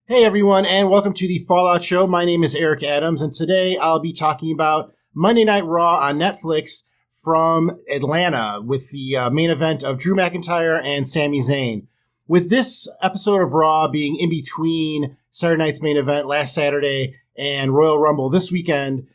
Hey everyone, and welcome to the Fallout Show. My name is Eric Adams, and today I'll be talking about Monday Night Raw on Netflix from Atlanta with the main event of Drew McIntyre and Sami Zayn. With this episode of Raw being in between Saturday night's main event last Saturday and Royal Rumble this weekend,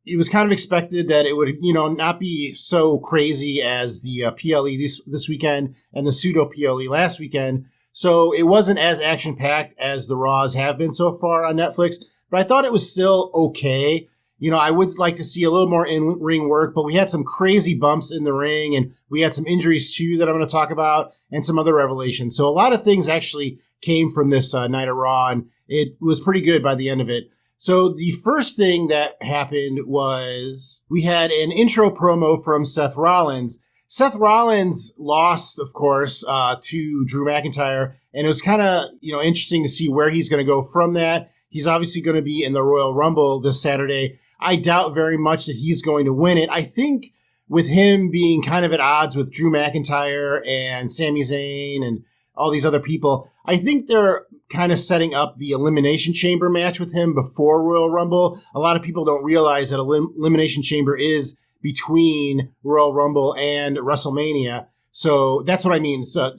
it was kind of expected that it would, not be so crazy as the PLE this weekend and the pseudo PLE last weekend. So it wasn't as action-packed as the Raws have been so far on Netflix, but I thought it was still okay. I would like to see a little more in-ring work, but we had some crazy bumps in the ring, and we had some injuries too that I'm going to talk about, and some other revelations. So a lot of things actually came from this night of Raw, and it was pretty good by the end of it. So the first thing that happened was we had an intro promo from Seth Rollins. Seth Rollins lost, of course, to Drew McIntyre, and it was kind of, interesting to see where he's going to go from that. He's obviously going to be in the Royal Rumble this Saturday. I doubt very much that he's going to win it. I think with him being kind of at odds with Drew McIntyre and Sami Zayn and all these other people, I think they're kind of setting up the Elimination Chamber match with him before Royal Rumble. A lot of people don't realize that Elimination Chamber is between Royal Rumble and WrestleMania. So that's what I mean. So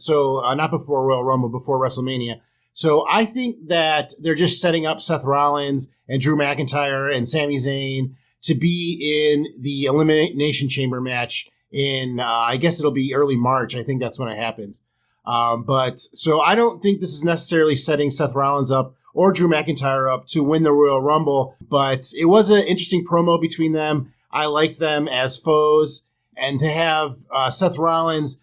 not before Royal Rumble, before WrestleMania. So I think that they're just setting up Seth Rollins and Drew McIntyre and Sami Zayn to be in the Elimination Chamber match in, I guess it'll be early March. I think that's when it happens. But so I don't think this is necessarily setting Seth Rollins up or Drew McIntyre up to win the Royal Rumble, but it was an interesting promo between them. I like them as foes, and to have Seth Rollins,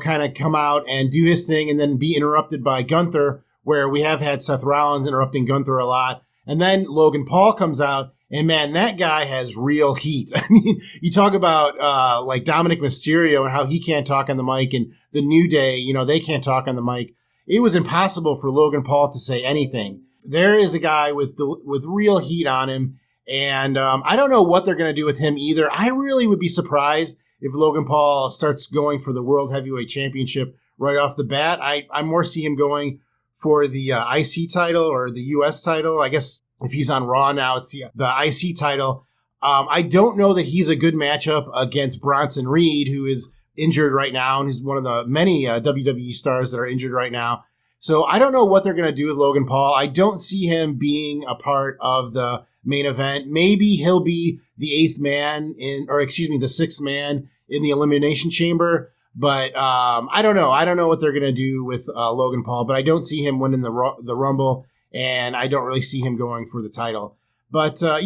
kind of come out and do his thing and then be interrupted by Gunther, where we have had Seth Rollins interrupting Gunther a lot. And then Logan Paul comes out, and man, that guy has real heat. I mean, you talk about like Dominic Mysterio and how he can't talk on the mic, and the New Day, they can't talk on the mic. It was impossible for Logan Paul to say anything. There is a guy with real heat on him. And I don't know what they're going to do with him either. I really would be surprised if Logan Paul starts going for the World Heavyweight Championship right off the bat. I more see him going for the IC title or the US title. I guess if he's on Raw now, it's the IC title. I don't know that he's a good matchup against Bronson Reed, who is injured right now and who's one of the many WWE stars that are injured right now. So I don't know what they're going to do with Logan Paul. I don't see him being a part of the main event. Maybe he'll be the the sixth man in the Elimination Chamber. But I don't know. I don't know what they're going to do with Logan Paul, but I don't see him winning the Rumble, and I don't really see him going for the title. But, all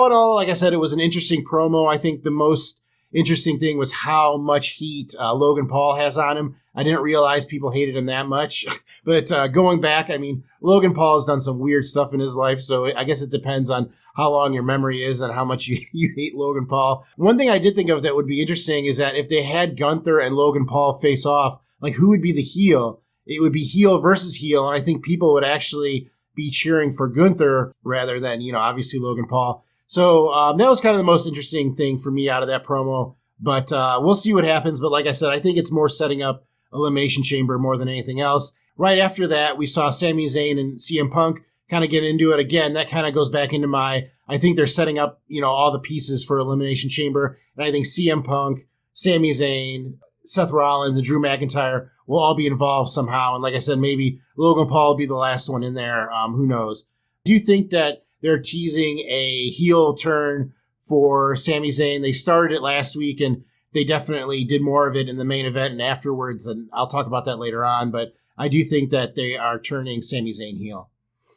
in all, like I said, it was an interesting promo. I think the most interesting thing was how much heat Logan Paul has on him. I didn't realize people hated him that much. But going back, I mean, Logan Paul has done some weird stuff in his life, so I guess it depends on how long your memory is and how much you hate Logan Paul. One thing I did think of that would be interesting is that if they had Gunther and Logan Paul face off, like who would be the heel? It would be heel versus heel, and I think people would actually be cheering for Gunther rather than, obviously Logan Paul. So that was kind of the most interesting thing for me out of that promo. But we'll see what happens. But like I said, I think it's more setting up Elimination Chamber more than anything else. Right after that, we saw Sami Zayn and CM Punk kind of get into it again. That kind of goes back into I think they're setting up, all the pieces for Elimination Chamber. And I think CM Punk, Sami Zayn, Seth Rollins, and Drew McIntyre will all be involved somehow. And like I said, maybe Logan Paul will be the last one in there. Who knows? Do you think that they're teasing a heel turn for Sami Zayn? They started it last week, and they definitely did more of it in the main event and afterwards, and I'll talk about that later on, but I do think that they are turning Sami Zayn heel.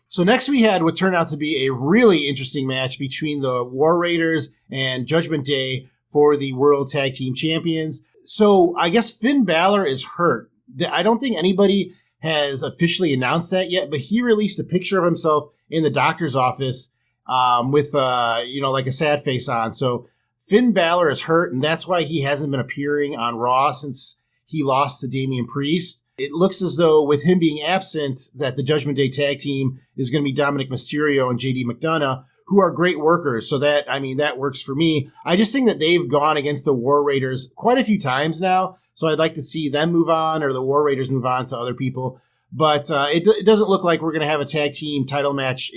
So next we had what turned out to be a really interesting match between the War Raiders and Judgment Day for the World Tag Team Champions. So I guess Finn Balor is hurt. I don't think anybody has officially announced that yet, but he released a picture of himself in the doctor's office with, like a sad face on. So Finn Balor is hurt, and that's why he hasn't been appearing on Raw since he lost to Damian Priest. It looks as though with him being absent, that the Judgment Day tag team is going to be Dominic Mysterio and JD McDonough, who are great workers. So that works for me. I just think that they've gone against the War Raiders quite a few times now. So I'd like to see them move on, or the War Raiders move on to other people. But it doesn't look like we're going to have a tag team title match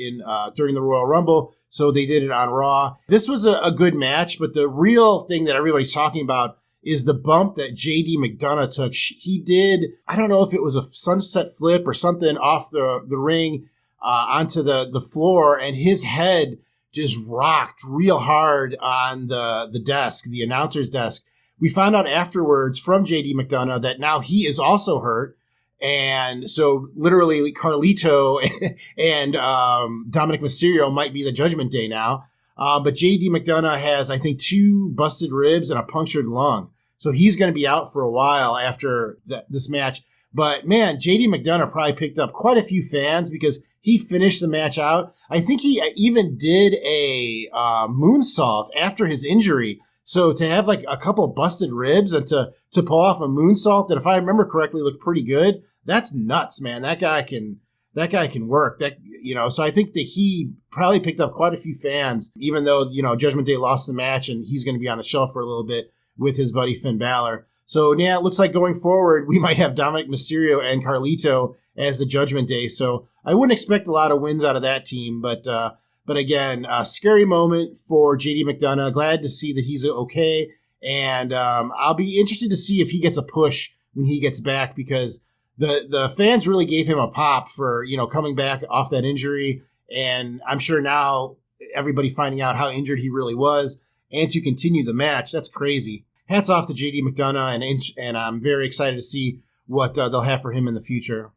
during the Royal Rumble, so they did it on Raw. This was a good match, but the real thing that everybody's talking about is the bump that JD McDonough took. He did, I don't know if it was a sunset flip or something off the ring onto the floor, and his head just rocked real hard on the desk, the announcer's desk. We found out afterwards from JD McDonough that now he is also hurt. And so literally Carlito and Dominic Mysterio might be the Judgment Day now. But JD McDonough has, I think, 2 busted ribs and a punctured lung. So he's going to be out for a while after this match. But man, JD McDonough probably picked up quite a few fans because he finished the match out. I think he even did a moonsault after his injury. So to have like a couple busted ribs and to pull off a moonsault that, if I remember correctly, looked pretty good, that's nuts, man. That guy can work. So I think that he probably picked up quite a few fans, even though, Judgment Day lost the match and he's going to be on the shelf for a little bit with his buddy Finn Balor. So yeah, it looks like going forward, we might have Dominic Mysterio and Carlito as the Judgment Day. So I wouldn't expect a lot of wins out of that team, but again, a scary moment for JD McDonough. Glad to see that he's okay. And I'll be interested to see if he gets a push when he gets back, because the fans really gave him a pop for, coming back off that injury. And I'm sure now everybody finding out how injured he really was and to continue the match, that's crazy. Hats off to JD McDonough, and I'm very excited to see what they'll have for him in the future.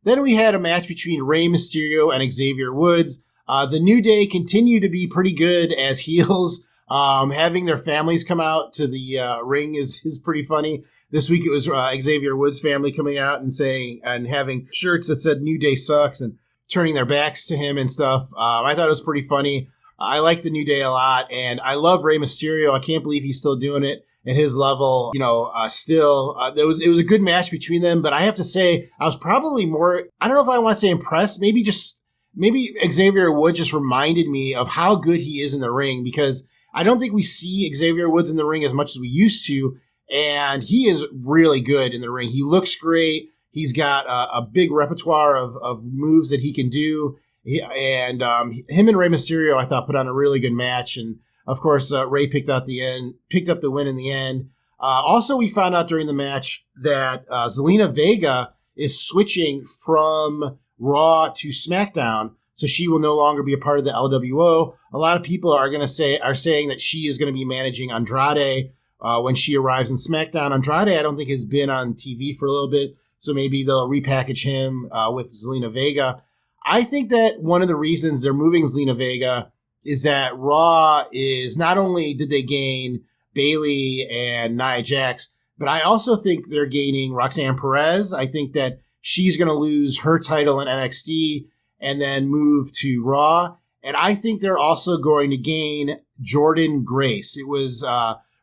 Then we had a match between Rey Mysterio and Xavier Woods. The New Day continue to be pretty good as heels. Having their families come out to the ring is pretty funny. This week it was Xavier Woods' family coming out and having shirts that said New Day sucks and turning their backs to him and stuff. I thought it was pretty funny. I like the New Day a lot, and I love Rey Mysterio. I can't believe he's still doing it at his level. It was a good match between them, but I have to say I was probably more, I don't know if I want to say impressed, maybe Xavier Woods just reminded me of how good he is in the ring, because I don't think we see Xavier Woods in the ring as much as we used to, and he is really good in the ring. He looks great. He's got a big repertoire of moves that he can do. Him and Rey Mysterio, I thought, put on a really good match. And of course, Rey picked up the win in the end. Also, we found out during the match that Zelina Vega is switching from Raw to SmackDown, so she will no longer be a part of the LWO. A lot of people are saying that she is going to be managing Andrade when she arrives in SmackDown. Andrade, I don't think, has been on TV for a little bit, so maybe they'll repackage him with Zelina Vega. I think that one of the reasons they're moving Zelina Vega is that Raw is, not only did they gain Bayley and Nia Jax, but I also think they're gaining Roxanne Perez. I think that she's going to lose her title in NXT and then move to Raw. And I think they're also going to gain Jordynne Grace. It was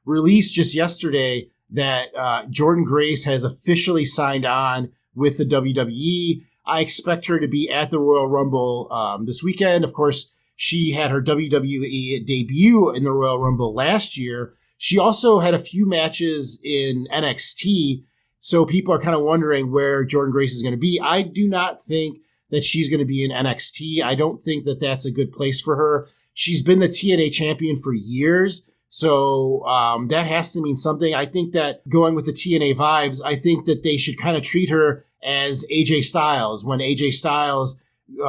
released just yesterday that Jordynne Grace has officially signed on with the WWE. I expect her to be at the Royal Rumble this weekend. Of course, she had her WWE debut in the Royal Rumble last year. She also had a few matches in NXT, so people are kind of wondering where Jordynne Grace is going to be. I do not think that she's going to be in NXT. I don't think that that's a good place for her. She's been the TNA champion for years, so that has to mean something. I think that going with the TNA vibes, I think that they should kind of treat her as AJ Styles, when AJ Styles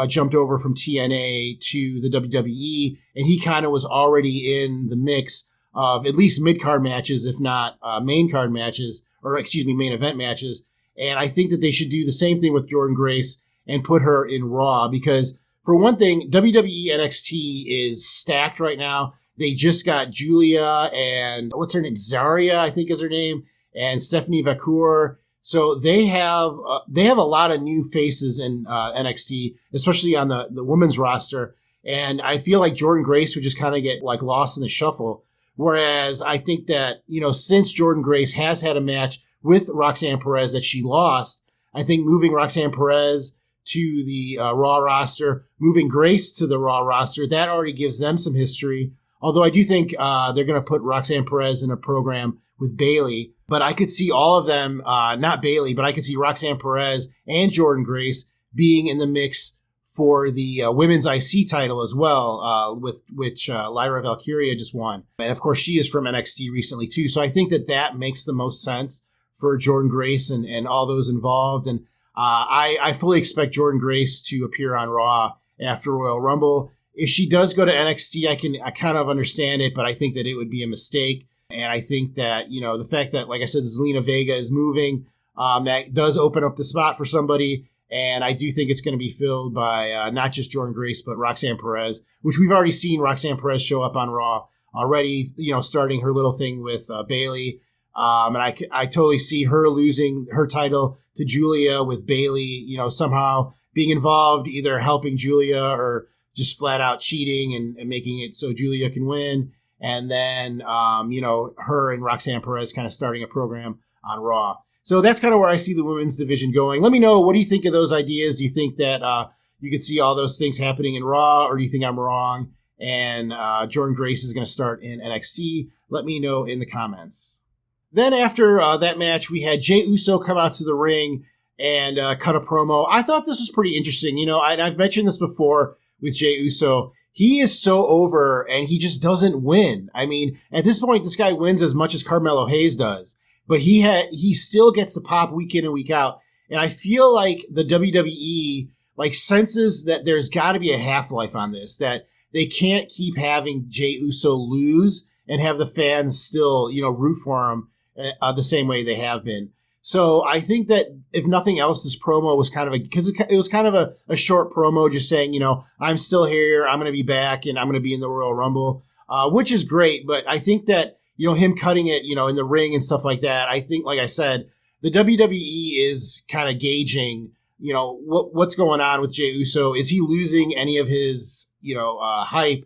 jumped over from TNA to the WWE, and he kind of was already in the mix of at least mid-card matches, if not main event matches. And I think that they should do the same thing with Jordynne Grace and put her in Raw, because for one thing, WWE NXT is stacked right now. They just got Julia and what's her name? Zarya, I think is her name, and Stephanie Vacour. So they have a lot of new faces in NXT, especially on the women's roster. And I feel like Jordynne Grace would just kind of get like lost in the shuffle. Whereas I think that, since Jordynne Grace has had a match with Roxanne Perez that she lost, I think moving Roxanne Perez to the Raw roster, moving Grace to the Raw roster, that already gives them some history. Although I do think they're going to put Roxanne Perez in a program with Bayley. But I could see all of them, not Bayley, but I could see Roxanne Perez and Jordynne Grace being in the mix for the women's IC title as well, with which Lyra Valkyria just won. And of course, she is from NXT recently too. So I think that makes the most sense for Jordynne Grace and all those involved. And I fully expect Jordynne Grace to appear on Raw after Royal Rumble. If she does go to NXT, I kind of understand it, but I think that it would be a mistake. And I think that, the fact that, like I said, Zelina Vega is moving, that does open up the spot for somebody. And I do think it's going to be filled by not just Jordynne Grace, but Roxanne Perez, which we've already seen Roxanne Perez show up on Raw already, starting her little thing with Bayley. And I totally see her losing her title to Julia with Bayley, somehow being involved, either helping Julia or just flat out cheating and making it so Julia can win. And then, her and Roxanne Perez kind of starting a program on Raw. So that's kind of where I see the women's division going. Let me know, what do you think of those ideas? Do you think that you could see all those things happening in Raw, or do you think I'm wrong and Jordynne Grace is going to start in NXT? Let me know in the comments. Then after that match, we had Jey Uso come out to the ring and cut a promo. I thought this was pretty interesting. I've mentioned this before with Jey Uso. He is so over and he just doesn't win. I mean, at this point, this guy wins as much as Carmelo Hayes does. But he still gets the pop week in and week out. And I feel like the WWE senses that there's got to be a half-life on this, that they can't keep having Jey Uso lose and have the fans still, root for him the same way they have been. So I think that if nothing else, this promo was because it was kind of a short promo just saying, I'm still here, I'm going to be back, and I'm going to be in the Royal Rumble, which is great. But I think that, him cutting it, in the ring and stuff like that, I think, like I said, the WWE is kind of gauging, what's going on with Jey Uso. Is he losing any of his, hype?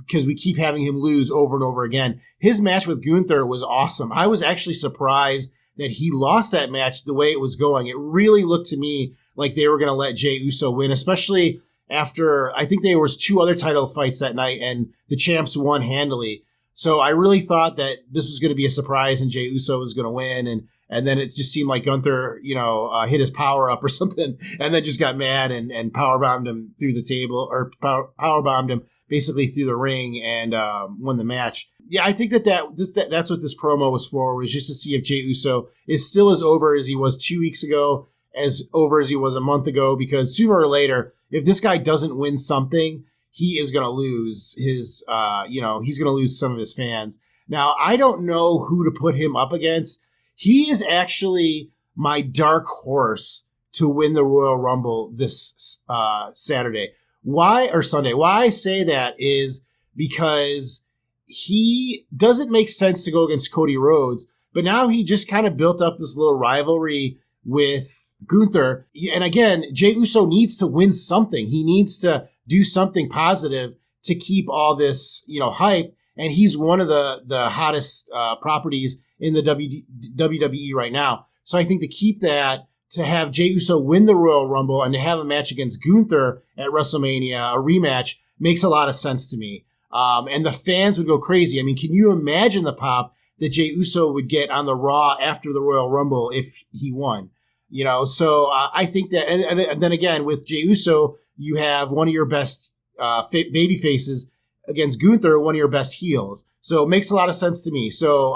Because we keep having him lose over and over again. His match with Gunther was awesome. I was actually surprised that he lost that match the way it was going. It really looked to me like they were going to let Jey Uso win, especially after, I think there was 2 other title fights that night and the champs won handily. So I really thought that this was going to be a surprise and Jey Uso was going to win. And then it just seemed like Gunther, hit his power up or something and then just got mad and powerbombed him through the table, or powerbombed him basically through the ring and won the match. Yeah, I think that's what this promo was for, was just to see if Jey Uso is still as over as he was 2 weeks ago, as over as he was a month ago, because sooner or later, if this guy doesn't win something, he is going to lose his, he's going to lose some of his fans. Now, I don't know who to put him up against. He is actually my dark horse to win the Royal Rumble this Sunday. Why I say that is because he doesn't make sense to go against Cody Rhodes, but now he just kind of built up this little rivalry with Gunther. And again, Jey Uso needs to win something. He needs to do something positive to keep all this, hype. And he's one of the hottest properties in the WWE right now. So I think to keep that, to have Jey Uso win the Royal Rumble and to have a match against Gunther at WrestleMania, a rematch, makes a lot of sense to me. And the fans would go crazy. I mean, can you imagine the pop that Jey Uso would get on the Raw after the Royal Rumble if he won? So I think that, and then again, with Jey Uso, you have one of your best baby faces against Gunther, one of your best heels. So it makes a lot of sense to me. So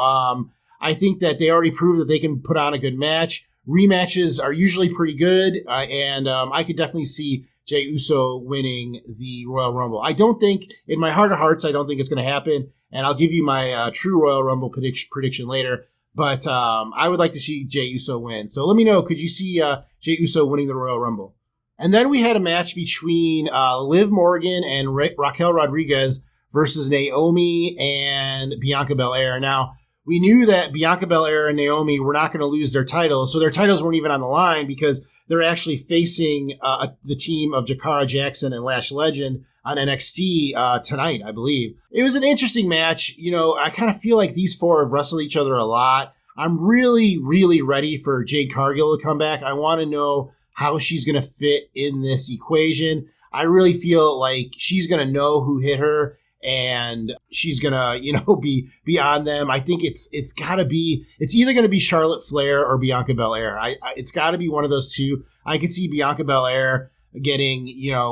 I think that they already proved that they can put on a good match. Rematches are usually pretty good, and I could definitely see Jey Uso winning the Royal Rumble. I don't think, in my heart of hearts, I don't think it's going to happen, and I'll give you my true Royal Rumble prediction later, but I would like to see Jey Uso win. So let me know, could you see Jey Uso winning the Royal Rumble? And then we had a match between Liv Morgan and Raquel Rodriguez versus Naomi and Bianca Belair. Now, we knew that Bianca Belair and Naomi were not going to lose their titles, so their titles weren't even on the line because they're actually facing the team of Jakara Jackson and Lash Legend on NXT tonight, I believe. It was an interesting match. I kind of feel like these 4 have wrestled each other a lot. I'm really, really ready for Jade Cargill to come back. I want to know how she's going to fit in this equation. I really feel like she's going to know who hit her, and she's gonna, be on them. I think it's either gonna be Charlotte Flair or Bianca Belair. It's got to be one of those two. I could see Bianca Belair getting,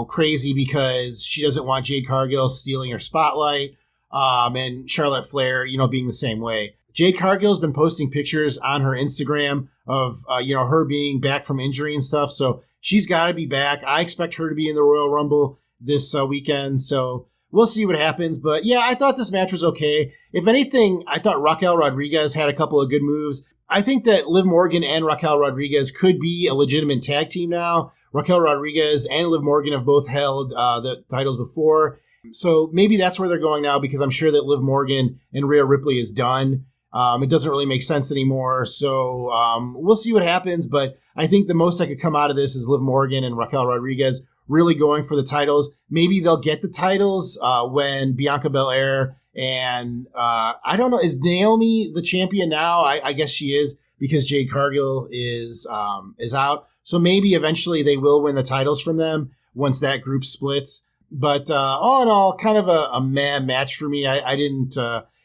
crazy because she doesn't want Jade Cargill stealing her spotlight, and Charlotte Flair, being the same way. Jade Cargill's been posting pictures on her Instagram of, her being back from injury and stuff. So she's got to be back. I expect her to be in the Royal Rumble this weekend. So we'll see what happens. But yeah, I thought this match was okay. If anything, I thought Raquel Rodriguez had a couple of good moves. I think that Liv Morgan and Raquel Rodriguez could be a legitimate tag team now. Raquel Rodriguez and Liv Morgan have both held the titles before. So maybe that's where they're going now, because I'm sure that Liv Morgan and Rhea Ripley is done. It doesn't really make sense anymore. So we'll see what happens. But I think the most that could come out of this is Liv Morgan and Raquel Rodriguez really going for the titles. Maybe they'll get the titles when Bianca Belair and I don't know, is Naomi the champion now? I guess she is, because Jade Cargill is out. So maybe eventually they will win the titles from them once that group splits. But all in all, kind of a meh match for me. I didn't.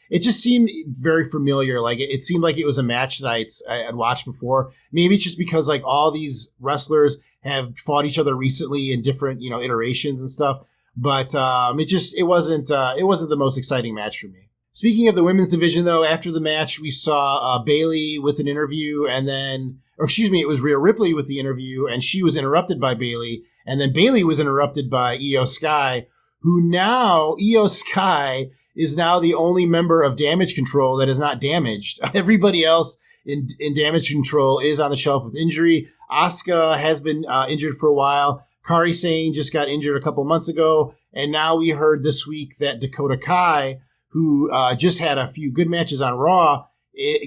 It just seemed very familiar. Like it seemed like it was a match that I had watched before. Maybe it's just because like all these wrestlers have fought each other recently in different iterations and stuff. But it wasn't the most exciting match for me. Speaking of the women's division, though, after the match we saw Bayley with an interview, and then, it was Rhea Ripley with the interview, and she was interrupted by Bayley, and then Bayley was interrupted by Io Sky, Io Sky is now the only member of Damage Control that is not damaged. Everybody else in Damage Control is on the shelf with injury. Asuka has been injured for a while. Kairi Sane just got injured a couple months ago. And now we heard this week that Dakota Kai, who just had a few good matches on Raw,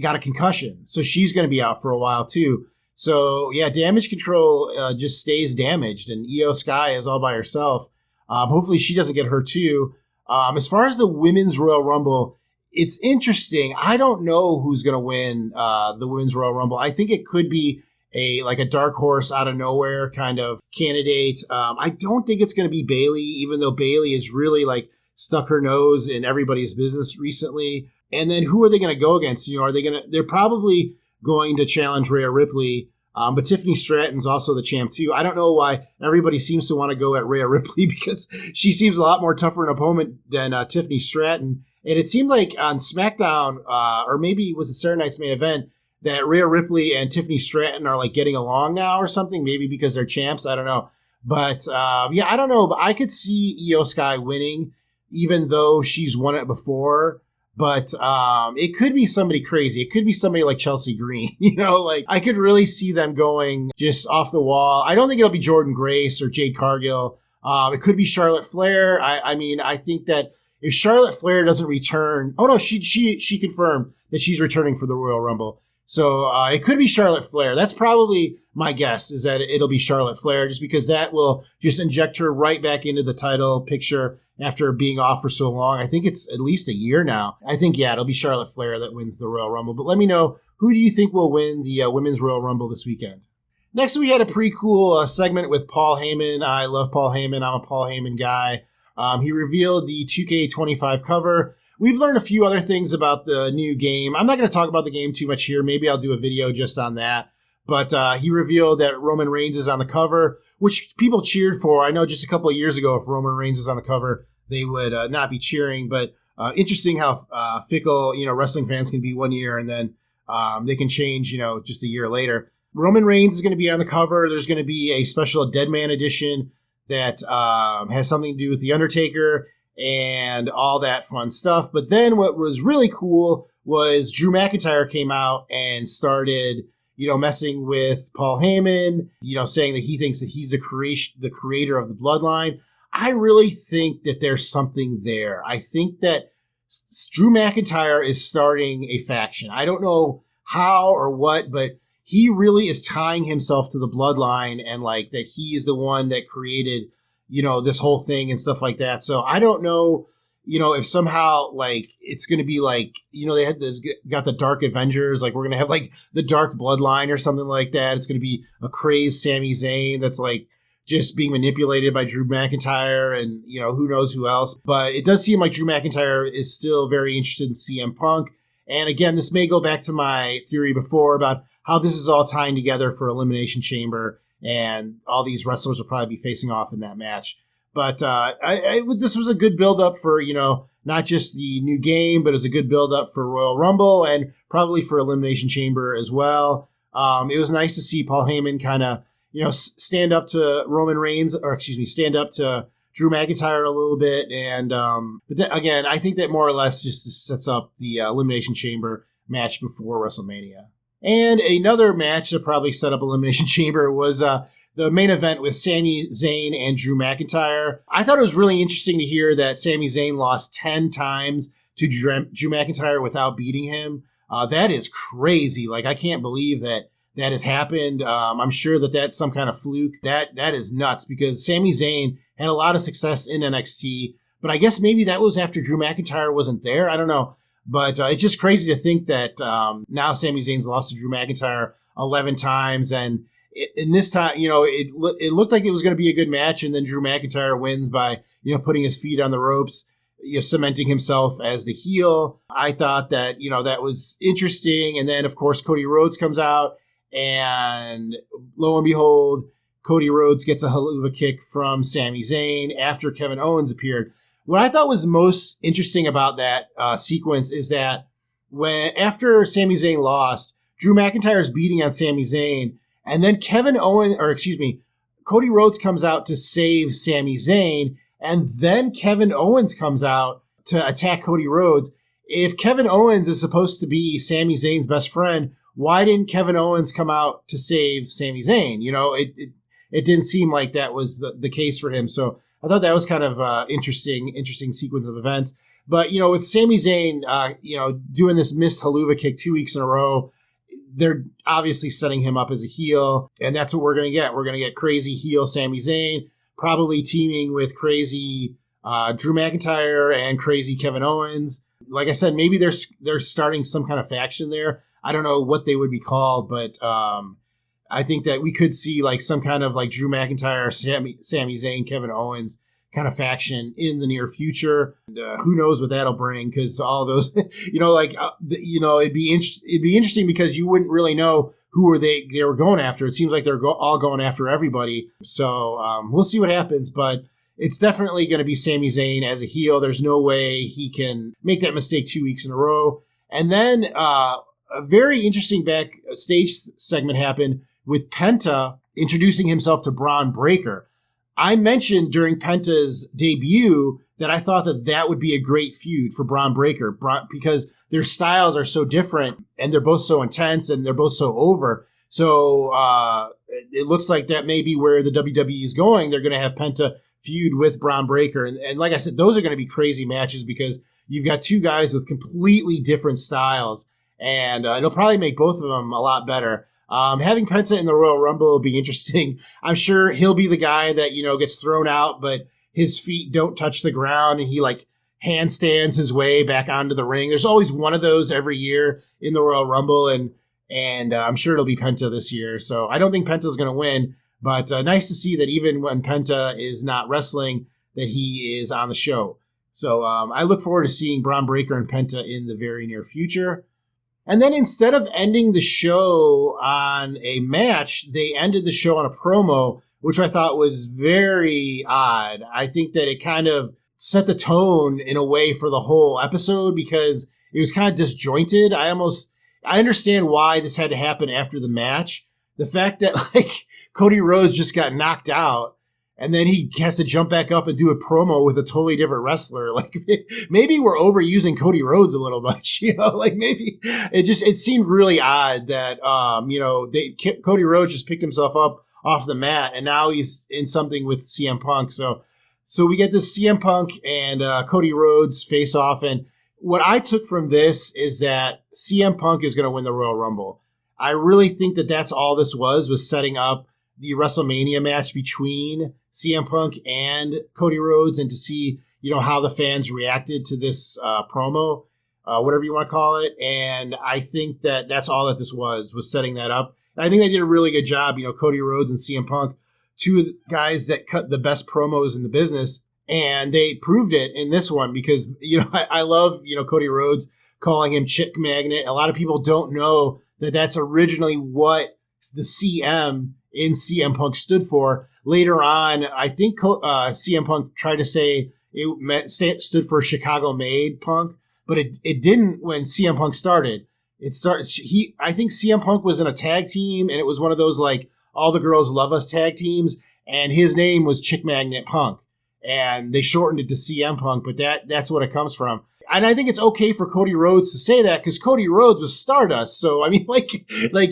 got a concussion. So she's going to be out for a while too. So yeah, Damage Control just stays damaged. And Io Sky is all by herself. Hopefully she doesn't get hurt too. As far as the Women's Royal Rumble, it's interesting. I don't know who's going to win the Women's Royal Rumble. I think it could be a dark horse out of nowhere kind of candidate. I don't think it's going to be Bayley, even though Bayley has really stuck her nose in everybody's business recently. And then who are they going to go against? They're probably going to challenge Rhea Ripley. But Tiffany Stratton's also the champ too. I don't know why everybody seems to want to go at Rhea Ripley, because she seems a lot more tougher an opponent than Tiffany Stratton. And it seemed like on SmackDown, or maybe it was the Saturday Night's Main Event, that Rhea Ripley and Tiffany Stratton are getting along now or something, maybe because they're champs. I don't know. But I don't know. But I could see Io Sky winning, even though she's won it before. But it could be somebody crazy. It could be somebody like Chelsea Green. I could really see them going just off the wall. I don't think it'll be Jordynne Grace or Jade Cargill. It could be Charlotte Flair. I think that if Charlotte Flair doesn't return, she confirmed that she's returning for the Royal Rumble. So it could be Charlotte Flair. That's probably my guess, is that it'll be Charlotte Flair, just because that will just inject her right back into the title picture after being off for so long. I think it's at least a year now. I think, it'll be Charlotte Flair that wins the Royal Rumble. But let me know, who do you think will win the Women's Royal Rumble this weekend? Next, we had a pretty cool segment with Paul Heyman. I love Paul Heyman. I'm a Paul Heyman guy. He revealed the 2K25 cover. We've learned a few other things about the new game. I'm not going to talk about the game too much here. Maybe I'll do a video just on that. But he revealed that Roman Reigns is on the cover, which people cheered for. I know just a couple of years ago, if Roman Reigns was on the cover, they would not be cheering. But interesting how fickle, wrestling fans can be one year, and then they can change, just a year later. Roman Reigns is going to be on the cover. There's going to be a special Dead Man edition that has something to do with The Undertaker and all that fun stuff. But then what was really cool was Drew McIntyre came out and started, messing with Paul Heyman, saying that he thinks that he's the creator of the Bloodline. I really think that there's something there. I think that Drew McIntyre is starting a faction. I don't know how or what, but he really is tying himself to the Bloodline, and that he's the one that created, this whole thing and stuff like that. So I don't know, if somehow it's going to be they got the Dark Avengers, we're going to have the Dark Bloodline or something like that. It's going to be a crazed Sami Zayn that's just being manipulated by Drew McIntyre and, who knows who else. But it does seem like Drew McIntyre is still very interested in CM Punk. And again, this may go back to my theory before about how this is all tying together for Elimination Chamber, and all these wrestlers will probably be facing off in that match. But this was a good build-up for, not just the new game, but it was a good build-up for Royal Rumble and probably for Elimination Chamber as well. It was nice to see Paul Heyman kind of, stand up to stand up to Drew McIntyre a little bit. And but then, again, I think that more or less just sets up the Elimination Chamber match before WrestleMania. And another match that probably set up Elimination Chamber was the main event with Sami Zayn and Drew McIntyre. I thought it was really interesting to hear that Sami Zayn lost 10 times to Drew McIntyre without beating him. That is crazy. Like, I can't believe that has happened. I'm sure that that's some kind of fluke. That is nuts, because Sami Zayn had a lot of success in NXT, but I guess maybe that was after Drew McIntyre wasn't there. I don't know. But it's just crazy to think that now Sami Zayn's lost to Drew McIntyre 11 times. And in this time, it looked like it was going to be a good match. And then Drew McIntyre wins by, putting his feet on the ropes, cementing himself as the heel. I thought that, that was interesting. And then, of course, Cody Rhodes comes out, and lo and behold, Cody Rhodes gets a Helluva Kick from Sami Zayn after Kevin Owens appeared. What I thought was most interesting about that sequence is that after Sami Zayn lost, Drew McIntyre's beating on Sami Zayn, and then Cody Rhodes comes out to save Sami Zayn, and then Kevin Owens comes out to attack Cody Rhodes. If Kevin Owens is supposed to be Sami Zayn's best friend, why didn't Kevin Owens come out to save Sami Zayn? It didn't seem like that was the case for him. So I thought that was kind of interesting sequence of events. But, with Sami Zayn, doing this missed Helluva Kick 2 weeks in a row, they're obviously setting him up as a heel, and that's what we're going to get. We're going to get crazy heel Sami Zayn, probably teaming with crazy Drew McIntyre and crazy Kevin Owens. Like I said, maybe they're starting some kind of faction there. I don't know what they would be called, but I think that we could see like some kind of like Drew McIntyre, Sami Zayn, Kevin Owens kind of faction in the near future. And, who knows what that'll bring? Because all those, it'd be interesting because you wouldn't really know who were they were going after. It seems like they're all going after everybody. So we'll see what happens, but it's definitely going to be Sami Zayn as a heel. There's no way he can make that mistake 2 weeks in a row. And then a very interesting backstage segment happened with Penta introducing himself to Bron Breakker. I mentioned during Penta's debut that I thought that would be a great feud for Bron Breakker because their styles are so different and they're both so intense and they're both so over. So it looks like that may be where the WWE is going. They're going to have Penta feud with Bron Breakker. And like I said, those are going to be crazy matches because you've got two guys with completely different styles, and it'll probably make both of them a lot better. Having Penta in the Royal Rumble will be interesting. I'm sure he'll be the guy that, gets thrown out, but his feet don't touch the ground and he like handstands his way back onto the ring. There's always one of those every year in the Royal Rumble, and I'm sure it'll be Penta this year. So I don't think Penta's going to win, but nice to see that even when Penta is not wrestling, that he is on the show. So I look forward to seeing Bron Breakker and Penta in the very near future. And then instead of ending the show on a match, they ended the show on a promo, which I thought was very odd. I think that it kind of set the tone in a way for the whole episode because it was kind of disjointed. I understand why this had to happen after the match. The fact that like Cody Rhodes just got knocked out and then he has to jump back up and do a promo with a totally different wrestler. Like maybe we're overusing Cody Rhodes a little much, like maybe it seemed really odd that, Cody Rhodes just picked himself up off the mat and now he's in something with CM Punk. So we get this CM Punk and Cody Rhodes face off. And what I took from this is that CM Punk is going to win the Royal Rumble. I really think that that's all this was setting up the WrestleMania match between CM Punk and Cody Rhodes and to see, how the fans reacted to this promo, whatever you want to call it. And I think that that's all that this was setting that up. And I think they did a really good job, Cody Rhodes and CM Punk two of the guys that cut the best promos in the business. And they proved it in this one because, I love, Cody Rhodes calling him Chick Magnet. A lot of people don't know that that's originally what the CM in CM Punk stood for. Later on, I think CM Punk tried to say stood for Chicago Made Punk, but it didn't when CM Punk started. I think CM Punk was in a tag team, and it was one of those like All the Girls Love Us tag teams, and his name was Chick Magnet Punk. And they shortened it to CM Punk, but that's what it comes from. And I think it's okay for Cody Rhodes to say that because Cody Rhodes was Stardust. So I mean, like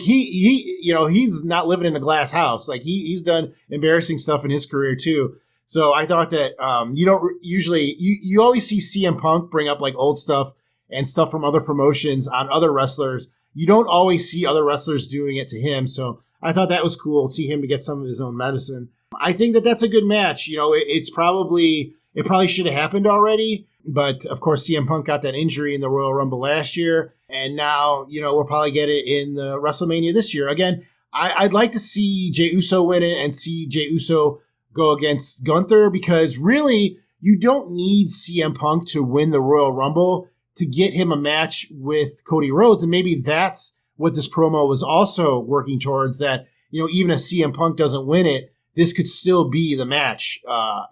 he's not living in a glass house. Like he's done embarrassing stuff in his career too. So I thought that you don't usually you always see CM Punk bring up like old stuff and stuff from other promotions on other wrestlers. You don't always see other wrestlers doing it to him. So I thought that was cool to see him to get some of his own medicine. I think that that's a good match. It probably should have happened already. But of course, CM Punk got that injury in the Royal Rumble last year. And now, we'll probably get it in the WrestleMania this year. Again, I'd like to see Jey Uso win it and see Jey Uso go against Gunther because really, you don't need CM Punk to win the Royal Rumble to get him a match with Cody Rhodes. And maybe that's what this promo was also working towards, that, even if CM Punk doesn't win it, this could still be the match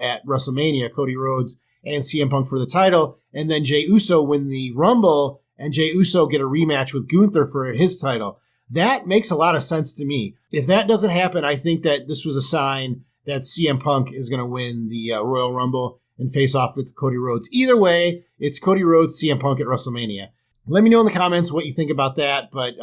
at WrestleMania, Cody Rhodes and CM Punk for the title, and then Jey Uso win the Rumble, and Jey Uso get a rematch with Gunther for his title. That makes a lot of sense to me. If that doesn't happen, I think that this was a sign that CM Punk is going to win the Royal Rumble and face off with Cody Rhodes. Either way, it's Cody Rhodes, CM Punk at WrestleMania. Let me know in the comments what you think about that, but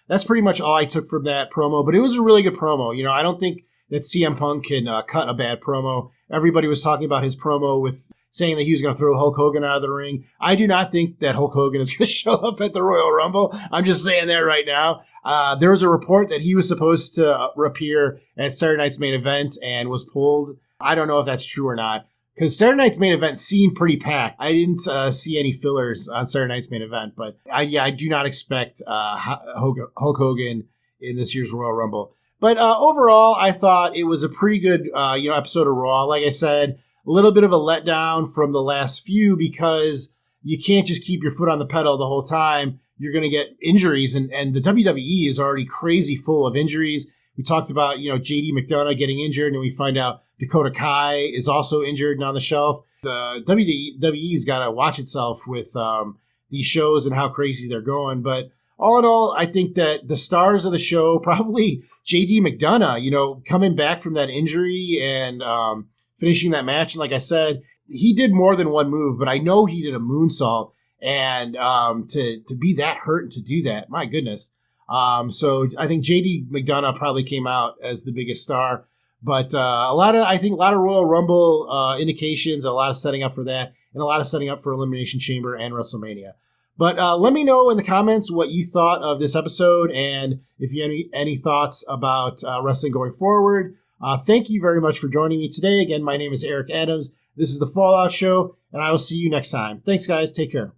that's pretty much all I took from that promo, but it was a really good promo. I don't think that CM Punk can cut a bad promo. Everybody was talking about his promo with saying that he was going to throw Hulk Hogan out of the ring. I do not think that Hulk Hogan is going to show up at the Royal Rumble. I'm just saying that right now. There was a report that he was supposed to appear at Saturday Night's Main Event and was pulled. I don't know if that's true or not, because Saturday Night's Main Event seemed pretty packed. I didn't see any fillers on Saturday Night's Main Event, but I do not expect Hulk Hogan in this year's Royal Rumble. But overall, I thought it was a pretty good episode of Raw. Like I said, a little bit of a letdown from the last few because you can't just keep your foot on the pedal the whole time. You're going to get injuries, and the WWE is already crazy full of injuries. We talked about, JD McDonough getting injured, and we find out Dakota Kai is also injured and on the shelf. The WWE's got to watch itself with these shows and how crazy they're going. But all in all, I think that the stars of the show, probably JD McDonough, coming back from that injury and finishing that match. And like I said, he did more than one move, but I know he did a moonsault. And to be that hurt and to do that, my goodness. So I think JD McDonough probably came out as the biggest star. But a lot of Royal Rumble indications, a lot of setting up for that, and a lot of setting up for Elimination Chamber and WrestleMania. But let me know in the comments what you thought of this episode and if you have any thoughts about wrestling going forward. Thank you very much for joining me today. Again, my name is Eric Adams. This is The Fallout Show, and I will see you next time. Thanks, guys. Take care.